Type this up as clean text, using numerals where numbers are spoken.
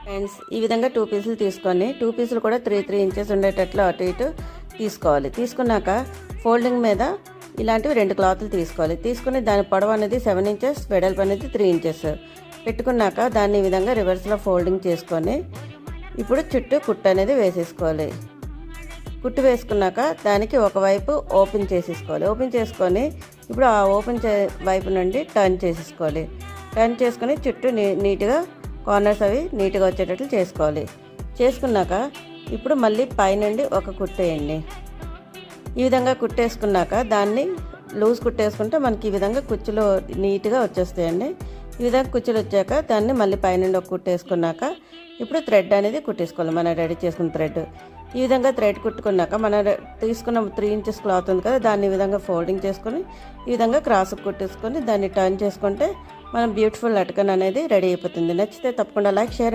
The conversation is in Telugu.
ఫ్రెండ్స్, ఈ విధంగా 2 పీసులు తీసుకొని 2 పీసులు కూడా 3 ఇంచెస్ ఉండేటట్లు అటు ఇటు తీసుకోవాలి. తీసుకున్నాక ఫోల్డింగ్ మీద ఇలాంటివి 2 క్లాతులు తీసుకోవాలి. తీసుకుని దాని పొడవు అనేది 7 ఇంచెస్, వెడల్పు అనేది 3 ఇంచెస్ పెట్టుకున్నాక దాన్ని ఈ విధంగా రివర్స్లో ఫోల్డింగ్ చేసుకొని ఇప్పుడు చుట్టూ కుట్టు అనేది వేసేసుకోవాలి. కుట్టు వేసుకున్నాక దానికి ఒకవైపు ఓపెన్ చేసేసుకోవాలి. ఓపెన్ చేసుకొని ఇప్పుడు ఆ ఓపెన్ వైపు నుండి టర్న్ చేసేసుకోవాలి. టర్న్ చేసుకొని చుట్టూ నీట్గా కార్నర్స్ అవి నీట్గా వచ్చేటట్లు చేసుకోవాలి. చేసుకున్నాక ఇప్పుడు మళ్ళీ పైనుండి ఒక కుట్టేయండి. ఈ విధంగా కుట్టేసుకున్నాక దాన్ని లూజ్ కుట్టేసుకుంటే మనకి ఈ విధంగా కుచ్చులు నీట్గా వచ్చేస్తాయండి. ఈ విధంగా కుచ్చులు వచ్చాక దాన్ని మళ్ళీ పైనుండి ఒక కుట్టేసుకున్నాక ఇప్పుడు థ్రెడ్ అనేది కుట్టేసుకోవాలి. మనం రెడీ చేసుకున్న థ్రెడ్ ఈ విధంగా థ్రెడ్ కుట్టుకున్నాక మనం తీసుకున్న 3 ఇంచెస్ క్లాత్ ఉంది కదా, దాన్ని ఈ విధంగా ఫోల్డింగ్ చేసుకొని ఈ విధంగా క్రాస్ కుట్టేసుకొని దాన్ని టర్న్ చేసుకుంటే మనం బ్యూటిఫుల్ లట్కన్ అనేది రెడీ అయిపోతుంది. నచ్చితే తప్పకుండా లైక్, షేర్